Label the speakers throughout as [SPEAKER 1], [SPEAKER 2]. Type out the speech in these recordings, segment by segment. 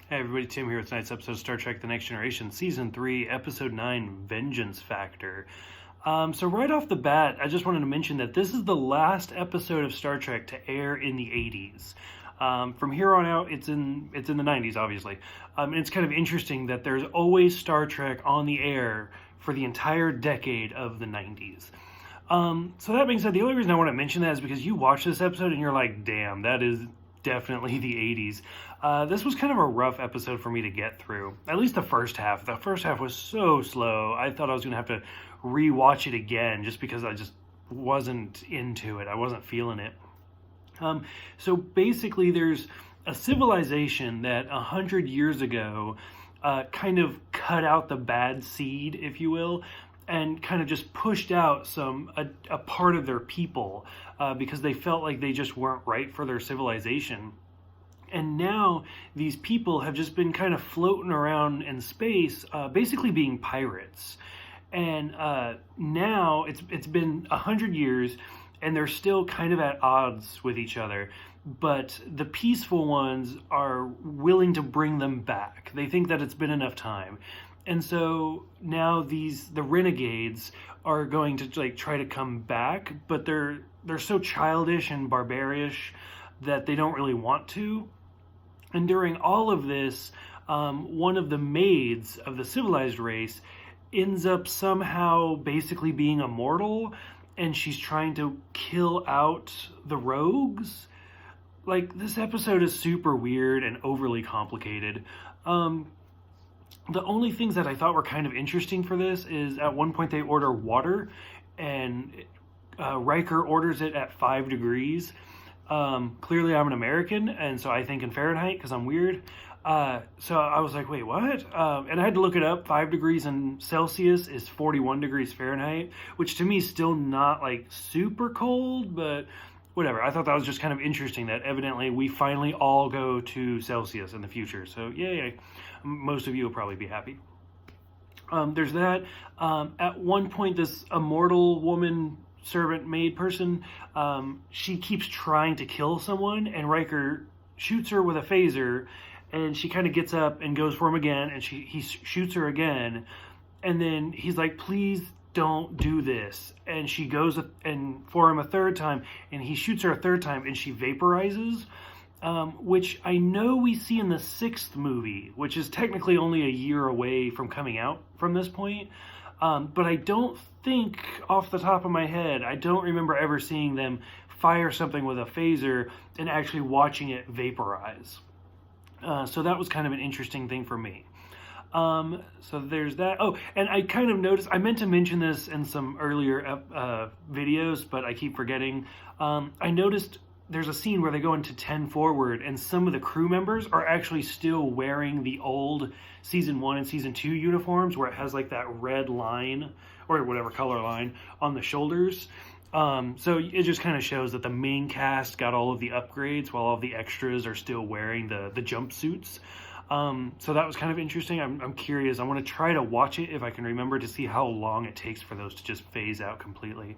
[SPEAKER 1] Hey everybody, Tim here with tonight's episode of Star Trek The Next Generation, Season 3, Episode 9, Vengeance Factor. So right off the bat, I just wanted to mention that this is the last episode of Star Trek to air in the 80s. From here on out, it's in the 90s, obviously. And it's kind of interesting that there's always Star Trek on the air for the entire decade of the 90s. So that being said, the only reason I want to mention that is because you watch this episode and you're like, damn, that is definitely the 80s. This was kind of a rough episode for me to get through. At least the first half. The first half was so slow. I thought I was going to have to rewatch it again just because I just wasn't into it. I wasn't feeling it. So basically there's a civilization that 100 years ago kind of cut out the bad seed, if you will, and kind of just pushed out a part of their people because they felt like they just weren't right for their civilization. And now these people have just been kind of floating around in space, basically being pirates. And now it's been 100 years, and they're still kind of at odds with each other. But the peaceful ones are willing to bring them back. They think that it's been enough time. And so now the renegades are going to try to come back, but they're so childish and barbarish that they don't really want to. And during all of this, one of the maids of the civilized race ends up somehow basically being immortal, and she's trying to kill out the rogues. This episode is super weird and overly complicated. The only things that I thought were kind of interesting for this is at one point they order water, and Riker orders it at 5 degrees. Clearly I'm an American, and so I think in Fahrenheit because I'm weird. So I was like, wait, what? And I had to look it up. 5 degrees in Celsius is 41 degrees Fahrenheit, which to me is still not super cold, but whatever. I thought that was just kind of interesting that evidently we finally all go to Celsius in the future. So yay. Most of you will probably be happy. There's that. At one point, this immortal woman servant maid person, she keeps trying to kill someone, and Riker shoots her with a phaser, and she kind of gets up and goes for him again, and he shoots her again, and then he's like, please don't do this, and she goes and for him a third time, and he shoots her a third time, and she vaporizes, which I know we see in the 6th movie, which is technically only a year away from coming out from this point. But I don't think, off the top of my head, I don't remember ever seeing them fire something with a phaser and actually watching it vaporize. So that was kind of an interesting thing for me. So there's that. Oh, and I kind of noticed, I meant to mention this in some earlier videos, but I keep forgetting. I noticed there's a scene where they go into 10 forward, and some of the crew members are actually still wearing the old season 1 and season 2 uniforms where it has that red line or whatever color line on the shoulders. So it just kind of shows that the main cast got all of the upgrades while all of the extras are still wearing the jumpsuits. So that was kind of interesting. I'm curious. I want to try to watch it if I can remember to see how long it takes for those to just phase out completely.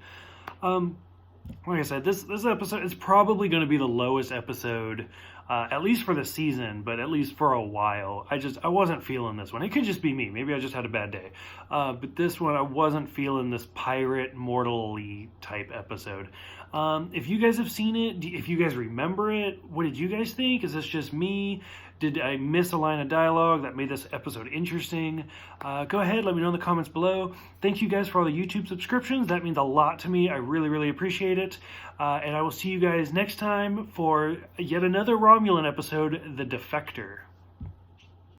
[SPEAKER 1] Like I said, this episode is probably going to be the lowest episode, at least for the season, but at least for a while. I wasn't feeling this one. It could just be me. Maybe I just had a bad day. But this one, I wasn't feeling this pirate mortal-y type episode. If you guys have seen it, if you guys remember it, what did you guys think? Is this just me? Did I miss a line of dialogue that made this episode interesting? Go ahead, let me know in the comments below. Thank you guys for all the YouTube subscriptions. That means a lot to me. I really, really appreciate it. And I will see you guys next time for yet another Romulan episode, The Defector.